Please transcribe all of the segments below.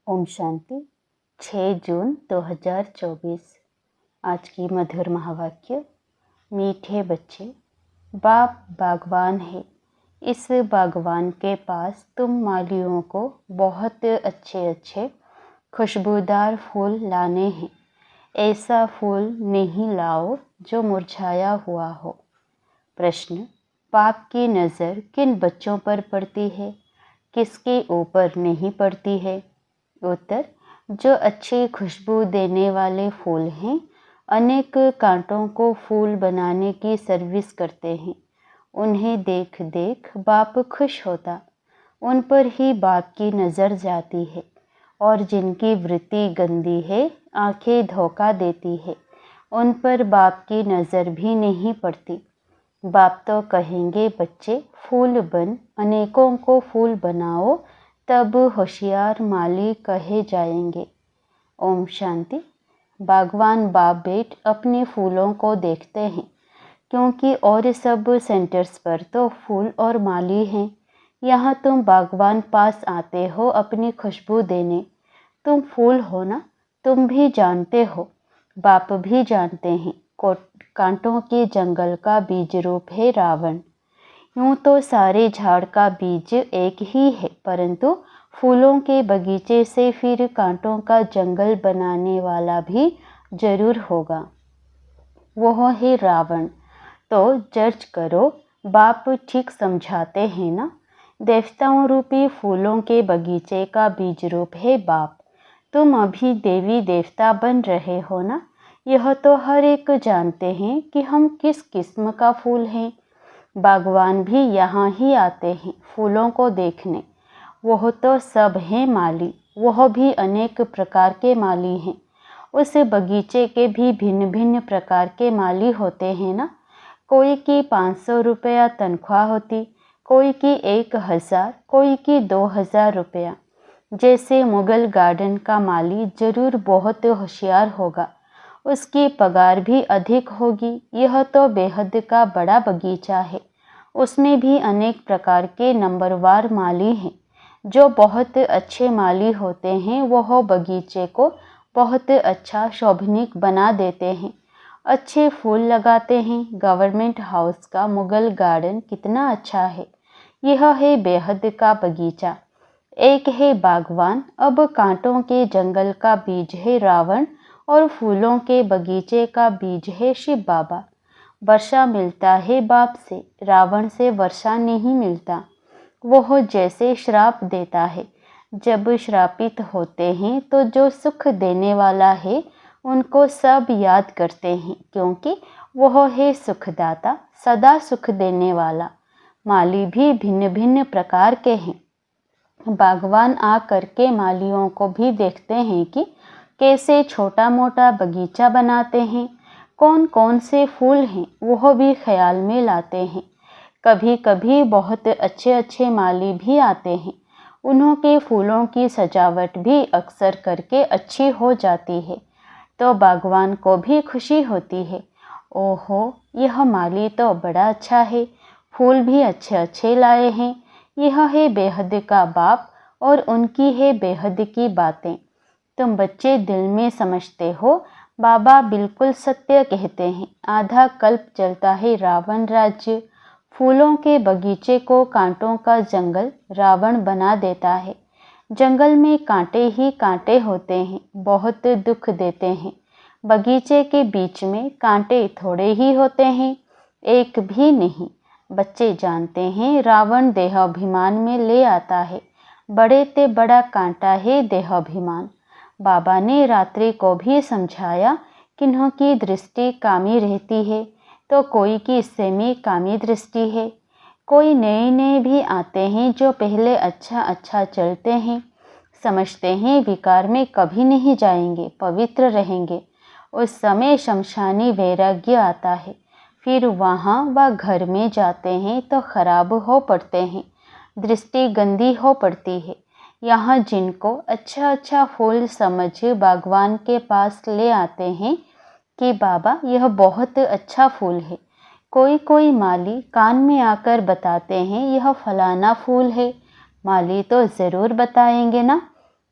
ओम शांति 6 जून 2024। आज की मधुर महावाक्य। मीठे बच्चे, बाप बागवान है। इस बागवान के पास तुम मालियों को बहुत अच्छे अच्छे खुशबूदार फूल लाने हैं। ऐसा फूल नहीं लाओ जो मुरझाया हुआ हो। प्रश्न, बाप की नज़र किन बच्चों पर पड़ती है, किसके ऊपर नहीं पड़ती है? उत्तर, जो अच्छी खुशबू देने वाले फूल हैं, अनेक कांटों को फूल बनाने की सर्विस करते हैं। उन्हें देख देख बाप खुश होता, उन पर ही बाप की नज़र जाती है। और जिनकी वृत्ति गंदी है, आंखें धोखा देती है, उन पर बाप की नज़र भी नहीं पड़ती। बाप तो कहेंगे, बच्चे फूल बन, अनेकों को फूल बनाओ, तब होशियार माली कहे जाएंगे। ओम शांति। बागवान बाप बेट अपने फूलों को देखते हैं, क्योंकि और सब सेंटर्स पर तो फूल और माली हैं। यहाँ तुम बागवान पास आते हो अपनी खुशबू देने। तुम फूल हो ना, तुम भी जानते हो, बाप भी जानते हैं, कांटों के जंगल का बीज रूप है रावण। यूँ तो सारे झाड़ का बीज एक ही है, परंतु फूलों के बगीचे से फिर कांटों का जंगल बनाने वाला भी जरूर होगा, वह है रावण। तो जज करो, बाप ठीक समझाते हैं ना। देवताओं रूपी फूलों के बगीचे का बीज रूप है बाप। तुम अभी देवी देवता बन रहे हो ना। यह तो हर एक जानते हैं कि हम किस किस्म का फूल हैं। बागवान भी यहाँ ही आते हैं फूलों को देखने। वह तो सब हैं माली, वह भी अनेक प्रकार के माली हैं। उस बगीचे के भी भिन्न भिन्न प्रकार के माली होते हैं ना। कोई की 500 रुपया तनख्वाह होती, कोई की 1000, कोई की 2000 रुपया। जैसे मुगल गार्डन का माली जरूर बहुत होशियार होगा, उसकी पगार भी अधिक होगी। यह तो बेहद का बड़ा बगीचा है, उसमें भी अनेक प्रकार के नंबरवार माली हैं। जो बहुत अच्छे माली होते हैं, वह बगीचे को बहुत अच्छा शोभनीक बना देते हैं, अच्छे फूल लगाते हैं। गवर्नमेंट हाउस का मुगल गार्डन कितना अच्छा है। यह है बेहद का बगीचा। एक है बागवान, अब कांटों के जंगल का बीज है रावण, और फूलों के बगीचे का बीज है शिव बाबा। वर्षा मिलता है बाप से, रावण से वर्षा नहीं मिलता। वह जैसे श्राप देता है। जब श्रापित होते हैं तो जो सुख देने वाला है उनको सब याद करते हैं, क्योंकि वह है सुखदाता, सदा सुख देने वाला। माली भी भिन्न भिन्न प्रकार के हैं। बागवान आ करके मालियों को भी देखते हैं कि कैसे छोटा मोटा बगीचा बनाते हैं, कौन कौन से फूल हैं, वह भी ख्याल में लाते हैं। कभी कभी बहुत अच्छे अच्छे माली भी आते हैं, उन्हों के फूलों की सजावट भी अक्सर करके अच्छी हो जाती है, तो बागवान को भी खुशी होती है। ओहो, यह माली तो बड़ा अच्छा है, फूल भी अच्छे अच्छे लाए हैं। यह है बेहद का बाप, और उनकी है बेहद की बातें। तुम बच्चे दिल में समझते हो, बाबा बिल्कुल सत्य कहते हैं। आधा कल्प चलता है रावण राज्य। फूलों के बगीचे को कांटों का जंगल रावण बना देता है। जंगल में कांटे ही कांटे होते हैं, बहुत दुख देते हैं। बगीचे के बीच में कांटे थोड़े ही होते हैं, एक भी नहीं। बच्चे जानते हैं, रावण देहाभिमान में ले आता है। बड़े ते बड़ा कांटा है देहाभिमान। बाबा ने रात्रि को भी समझाया, किन्हों की दृष्टि कामी रहती है तो कोई की सेमी कामी दृष्टि है। कोई नए नए भी आते हैं जो पहले अच्छा अच्छा चलते हैं, समझते हैं विकार में कभी नहीं जाएंगे, पवित्र रहेंगे। उस समय शमशानी वैराग्य आता है, फिर वहाँ व घर में जाते हैं तो खराब हो पड़ते हैं, दृष्टि गंदी हो पड़ती है। यहाँ जिनको अच्छा अच्छा फूल समझ बागवान के पास ले आते हैं कि बाबा यह बहुत अच्छा फूल है। कोई कोई माली कान में आकर बताते हैं, यह फलाना फूल है। माली तो ज़रूर बताएंगे ना।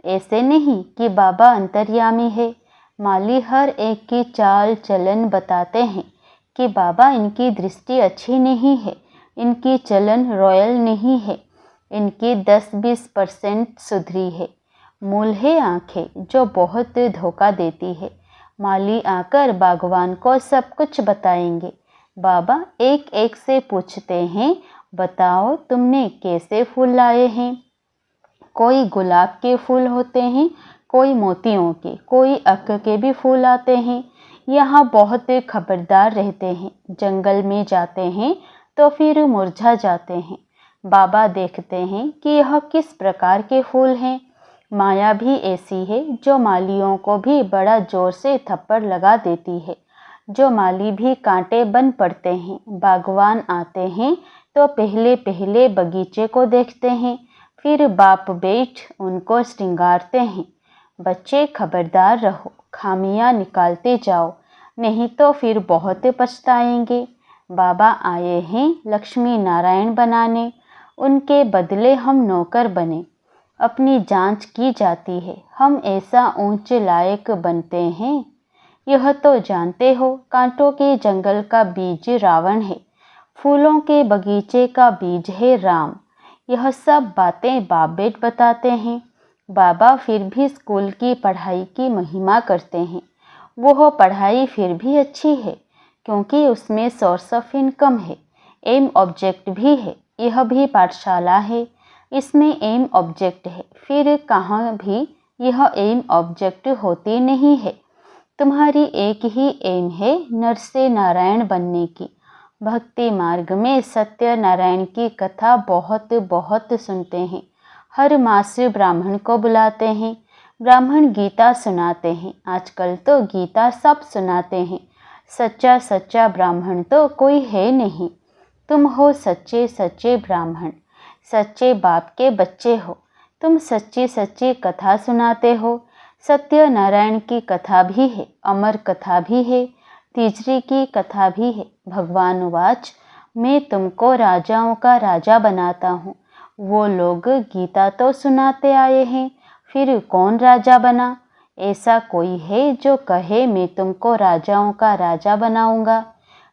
ऐसे नहीं कि बाबा अंतर्यामी है। माली हर एक की चाल चलन बताते हैं कि बाबा इनकी दृष्टि अच्छी नहीं है, इनकी चलन रॉयल नहीं है, इनकी 10-20% सुधरी है। मूल है आंखें जो बहुत धोखा देती है। माली आकर बागवान को सब कुछ बताएंगे। बाबा एक एक से पूछते हैं, बताओ तुमने कैसे फूल लाए हैं। कोई गुलाब के फूल होते हैं, कोई मोतियों के, कोई अक के भी फूल आते हैं। यहाँ बहुत खबरदार रहते हैं। जंगल में जाते हैं तो फिर मुरझा जाते हैं। बाबा देखते हैं कि यह किस प्रकार के फूल हैं। माया भी ऐसी है जो मालियों को भी बड़ा जोर से थप्पड़ लगा देती है, जो माली भी कांटे बन पड़ते हैं। बागवान आते हैं तो पहले पहले बगीचे को देखते हैं, फिर बाप बेट उनको श्रृंगारते हैं। बच्चे खबरदार रहो, खामियां निकालते जाओ, नहीं तो फिर बहुत पछताएंगे। बाबा आए हैं लक्ष्मी नारायण बनाने, उनके बदले हम नौकर बने। अपनी जांच की जाती है, हम ऐसा ऊंच लायक बनते हैं। यह तो जानते हो, कांटों के जंगल का बीज रावण है, फूलों के बगीचे का बीज है राम। यह सब बातें बाप बेट बताते हैं। बाबा फिर भी स्कूल की पढ़ाई की महिमा करते हैं। वह पढ़ाई फिर भी अच्छी है क्योंकि उसमें सोर्स ऑफ इनकम है, एम ऑब्जेक्ट भी है। यह भी पाठशाला है, इसमें एम ऑब्जेक्ट है। फिर कहाँ भी यह एम ऑब्जेक्ट होती नहीं है। तुम्हारी एक ही एम है, नर से नारायण बनने की। भक्ति मार्ग में सत्यनारायण की कथा बहुत बहुत सुनते हैं। हर मास ब्राह्मण को बुलाते हैं, ब्राह्मण गीता सुनाते हैं। आजकल तो गीता सब सुनाते हैं। सच्चा सच्चा ब्राह्मण तो कोई है नहीं। तुम हो सच्चे सच्चे ब्राह्मण, सच्चे बाप के बच्चे हो। तुम सच्ची सच्ची कथा सुनाते हो। सत्यनारायण की कथा भी है, अमर कथा भी है, तीसरी की कथा भी है। भगवान वाच, मैं तुमको राजाओं का राजा बनाता हूँ। वो लोग गीता तो सुनाते आए हैं, फिर कौन राजा बना? ऐसा कोई है जो कहे मैं तुमको राजाओं का राजा बनाऊंगा?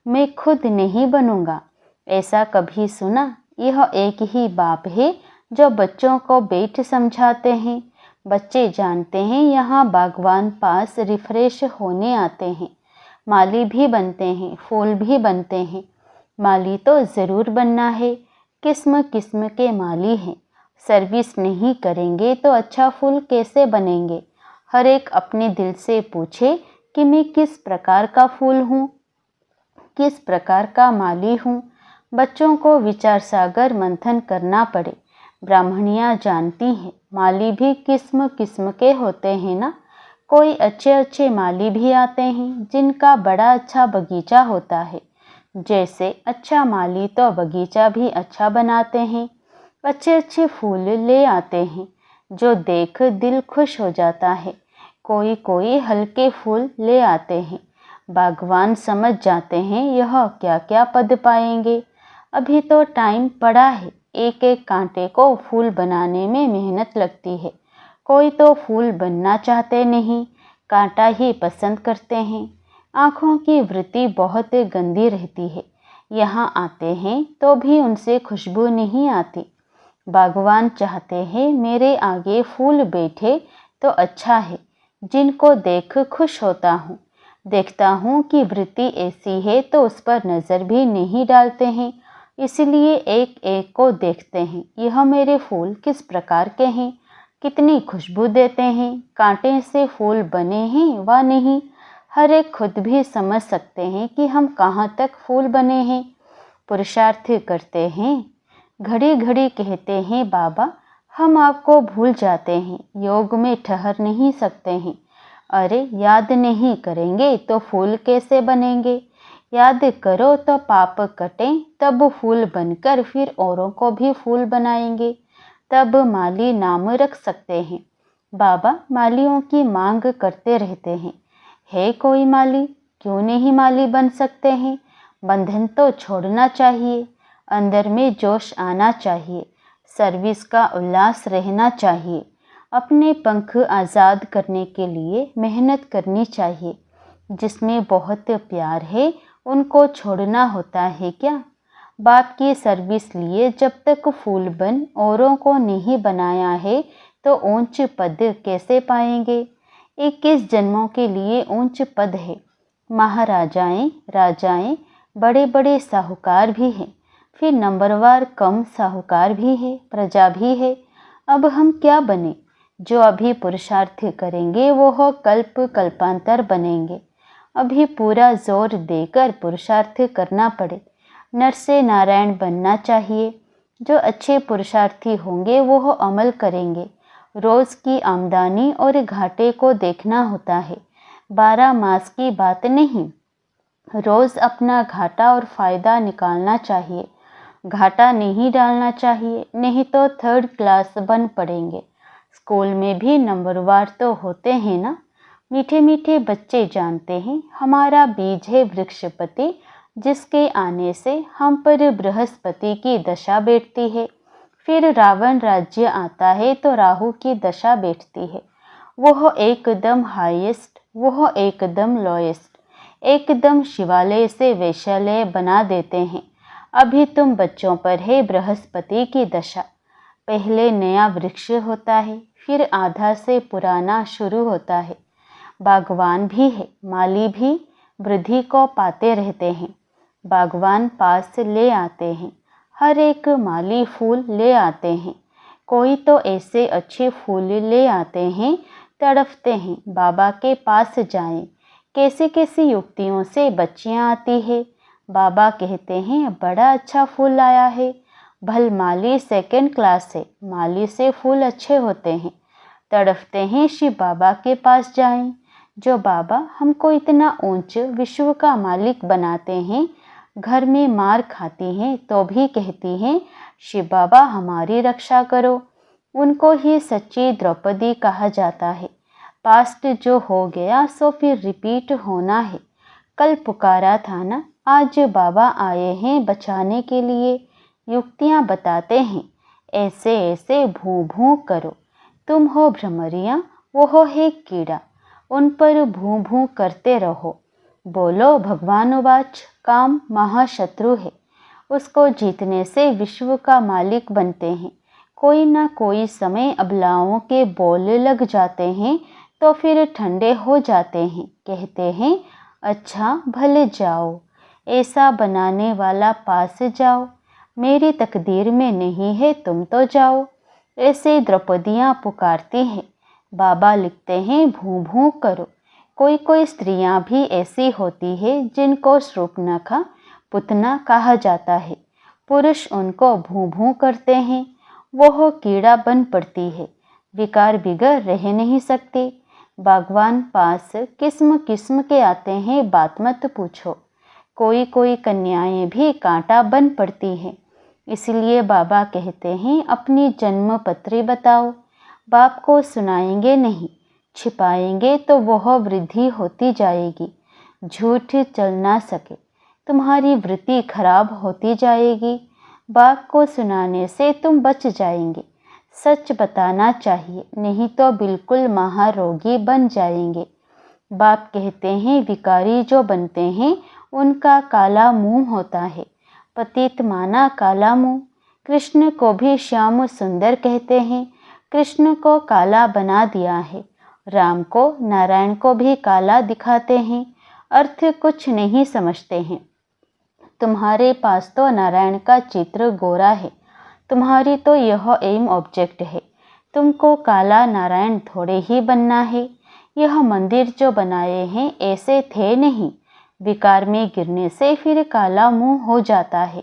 मैं खुद नहीं बनूंगा। ऐसा कभी सुना? यह एक ही बाप है जो बच्चों को बेट समझाते हैं। बच्चे जानते हैं यहाँ बागवान पास रिफ्रेश होने आते हैं। माली भी बनते हैं, फूल भी बनते हैं। माली तो ज़रूर बनना है, किस्म किस्म के माली हैं। सर्विस नहीं करेंगे तो अच्छा फूल कैसे बनेंगे? हर एक अपने दिल से पूछे कि मैं किस प्रकार का फूल हूँ, किस प्रकार का माली हूँ। बच्चों को विचार सागर मंथन करना पड़े। ब्राह्मणियाँ जानती हैं माली भी किस्म किस्म के होते हैं ना। कोई अच्छे अच्छे माली भी आते हैं जिनका बड़ा अच्छा बगीचा होता है। जैसे अच्छा माली तो बगीचा भी अच्छा बनाते हैं, अच्छे अच्छे फूल ले आते हैं जो देख दिल खुश हो जाता है। कोई कोई हल्के फूल ले आते हैं। बागवान समझ जाते हैं यह क्या क्या पद पाएंगे। अभी तो टाइम पड़ा है। एक एक कांटे को फूल बनाने में मेहनत लगती है। कोई तो फूल बनना चाहते नहीं, कांटा ही पसंद करते हैं। आँखों की वृत्ति बहुत गंदी रहती है। यहाँ आते हैं तो भी उनसे खुशबू नहीं आती। बागवान चाहते हैं मेरे आगे फूल बैठे तो अच्छा है, जिनको देख खुश होता हूँ। देखता हूँ कि वृत्ति ऐसी है तो उस पर नज़र भी नहीं डालते हैं, इसलिए एक एक को देखते हैं। यह मेरे फूल किस प्रकार के हैं, कितनी खुशबू देते हैं, कांटे से फूल बने हैं व नहीं। हर एक खुद भी समझ सकते हैं कि हम कहाँ तक फूल बने हैं। पुरुषार्थ करते हैं। घड़ी घड़ी कहते हैं बाबा हम आपको भूल जाते हैं, योग में ठहर नहीं सकते हैं। अरे याद नहीं करेंगे तो फूल कैसे बनेंगे? याद करो तो पाप कटें, तब फूल बनकर फिर औरों को भी फूल बनाएंगे, तब माली नाम रख सकते हैं। बाबा मालियों की मांग करते रहते हैं। है कोई माली? क्यों नहीं माली बन सकते हैं? बंधन तो छोड़ना चाहिए, अंदर में जोश आना चाहिए, सर्विस का उल्लास रहना चाहिए। अपने पंख आज़ाद करने के लिए मेहनत करनी चाहिए। जिसमें बहुत प्यार है उनको छोड़ना होता है क्या? बाप की सर्विस लिए जब तक फूल बन औरों को नहीं बनाया है तो ऊंच पद कैसे पाएंगे? 21 जन्मों के लिए ऊंच पद है। महाराजाएं, राजाएं, बड़े बड़े साहूकार भी हैं, फिर नंबरवार कम साहूकार भी है, प्रजा भी है। अब हम क्या बने? जो अभी पुरुषार्थ करेंगे वो हो कल्प कल्पांतर बनेंगे। अभी पूरा जोर देकर पुरुषार्थ करना पड़े। नर से नारायण बनना चाहिए। जो अच्छे पुरुषार्थी होंगे वो हो अमल करेंगे। रोज़ की आमदनी और घाटे को देखना होता है, 12 मास की बात नहीं। रोज़ अपना घाटा और फ़ायदा निकालना चाहिए। घाटा नहीं डालना चाहिए, नहीं तो 3rd क्लास बन पड़ेंगे। स्कूल में भी नंबरवार तो होते हैं ना। मीठे मीठे बच्चे जानते हैं हमारा बीज है वृक्षपति, जिसके आने से हम पर बृहस्पति की दशा बैठती है। फिर रावण राज्य आता है तो राहु की दशा बैठती है। वह एकदम हाईएस्ट, वह एकदम लोएस्ट, एकदम शिवालय से वैशालय बना देते हैं। अभी तुम बच्चों पर है बृहस्पति की दशा। पहले नया वृक्ष होता है, फिर आधा से पुराना शुरू होता है। बागवान भी है, माली भी वृद्धि को पाते रहते हैं। बागवान पास ले आते हैं, हर एक माली फूल ले आते हैं। कोई तो ऐसे अच्छे फूल ले आते हैं, तड़पते हैं बाबा के पास जाएं। कैसे कैसी युक्तियों से बच्चियां आती है। बाबा कहते हैं बड़ा अच्छा फूल लाया है। भल माली 2nd क्लास से, माली से फूल अच्छे होते हैं। तड़पते हैं शिव बाबा के पास जाएं। जो बाबा हमको इतना ऊंच विश्व का मालिक बनाते हैं, घर में मार खाती हैं तो भी कहती हैं शिव बाबा हमारी रक्षा करो। उनको ही सच्ची द्रौपदी कहा जाता है। पास्ट जो हो गया सो फिर रिपीट होना है। कल पुकारा था ना, आज बाबा आए हैं बचाने के लिए। युक्तियाँ बताते हैं, ऐसे ऐसे भूं भूं करो। तुम हो भ्रमरिया, वो है कीड़ा, उन पर भूं भूं करते रहो। बोलो भगवानुवाच, काम महाशत्रु है, उसको जीतने से विश्व का मालिक बनते हैं। कोई ना कोई समय अबलाओं के बोल लग जाते हैं तो फिर ठंडे हो जाते हैं। कहते हैं अच्छा भले जाओ, ऐसा बनाने वाला पास जाओ। मेरी तकदीर में नहीं है तुम तो जाओ। ऐसे द्रौपदियाँ पुकारती हैं। बाबा लिखते हैं भूं भूं करो। कोई कोई स्त्रियां भी ऐसी होती है जिनको शूर्पणखा पुतना कहा जाता है। पुरुष उनको भूं भूं करते हैं, वह कीड़ा बन पड़ती है। विकार बिगड़ रह नहीं सकते। बागवान पास किस्म किस्म के आते हैं, बात मत पूछो। कोई कोई कन्याएं भी कांटा बन पड़ती हैं। इसलिए बाबा कहते हैं अपनी जन्म पत्री बताओ। बाप को सुनाएंगे नहीं, छिपाएंगे तो वह वृद्धि होती जाएगी। झूठ चल ना सके, तुम्हारी वृत्ति खराब होती जाएगी। बाप को सुनाने से तुम बच जाएंगे। सच बताना चाहिए, नहीं तो बिल्कुल महारोगी बन जाएंगे। बाप कहते हैं विकारी जो बनते हैं उनका काला मुंह होता है। पतित माना काला मुंह। कृष्ण को भी श्याम सुंदर कहते हैं। कृष्ण को काला बना दिया है। राम को, नारायण को भी काला दिखाते हैं। अर्थ कुछ नहीं समझते हैं। तुम्हारे पास तो नारायण का चित्र गोरा है, तुम्हारी तो यह एम ऑब्जेक्ट है। तुमको काला नारायण थोड़े ही बनना है। यह मंदिर जो बनाए हैं ऐसे थे नहीं। विकार में गिरने से फिर काला मुंह हो जाता है।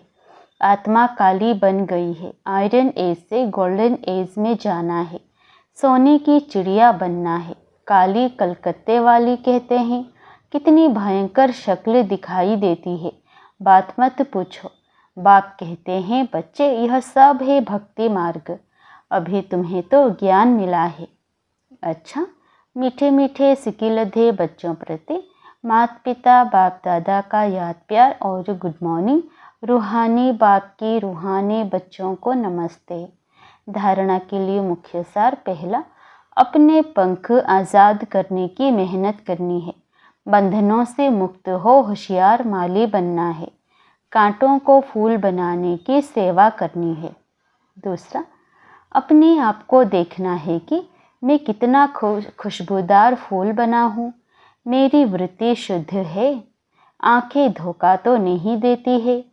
आत्मा काली बन गई है। आयरन एज से गोल्डन एज में जाना है। सोने की चिड़िया बनना है। काली कलकत्ते वाली कहते हैं। कितनी भयंकर शक्ल दिखाई देती है, बात मत पूछो। बाप कहते हैं बच्चे यह सब है भक्ति मार्ग, अभी तुम्हें तो ज्ञान मिला है। अच्छा, मीठे मीठे सिकिलधे बच्चों प्रति माता पिता बाप दादा का याद प्यार और गुड मॉर्निंग। रूहानी बाप की रूहानी बच्चों को नमस्ते। धारणा के लिए मुख्य सार। पहला, अपने पंख आज़ाद करने की मेहनत करनी है। बंधनों से मुक्त हो होशियार माली बनना है। कांटों को फूल बनाने की सेवा करनी है। दूसरा, अपने आप को देखना है कि मैं कितना खुशबूदार फूल बना हूँ। मेरी वृत्ति शुद्ध है। आंखें धोखा तो नहीं देती है।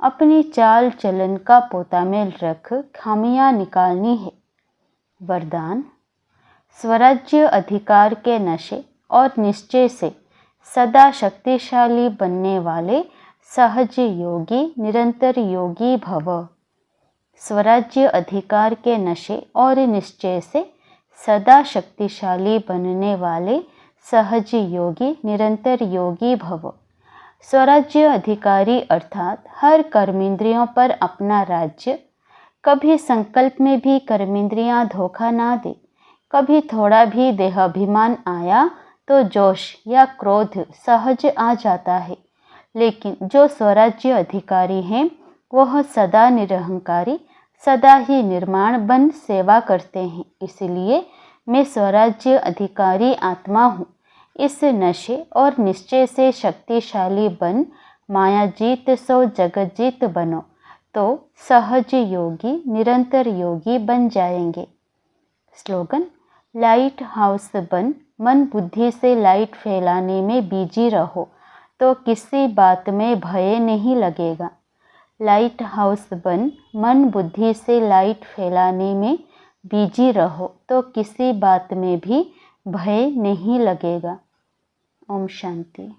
अपनी चाल चलन का पोता में रख खामियां निकालनी है। वरदान, स्वराज्य अधिकार के नशे और निश्चय से सदा शक्तिशाली बनने वाले सहज योगी निरंतर योगी भव। स्वराज्य अधिकार के नशे और निश्चय से सदा शक्तिशाली बनने वाले सहज योगी निरंतर योगी भव। स्वराज्य अधिकारी अर्थात हर कर्मेंद्रियों पर अपना राज्य। कभी संकल्प में भी कर्मेंद्रियां धोखा ना दे। कभी थोड़ा भी देहाभिमान आया तो जोश या क्रोध सहज आ जाता है, लेकिन जो स्वराज्य अधिकारी हैं वह सदा निरहंकारी, सदा ही निर्माण बन सेवा करते हैं। इसलिए मैं स्वराज्य अधिकारी आत्मा हूँ। इस नशे और निश्चय से शक्तिशाली बन माया जीत सो जगत जीत बनो, तो सहज योगी निरंतर योगी बन जाएंगे। स्लोगन, लाइट हाउस बन मन बुद्धि से लाइट फैलाने में बिजी रहो तो किसी बात में भय नहीं लगेगा। लाइट हाउस बन मन बुद्धि से लाइट फैलाने में बिजी रहो तो किसी बात में भी भय नहीं लगेगा। ओम शांति।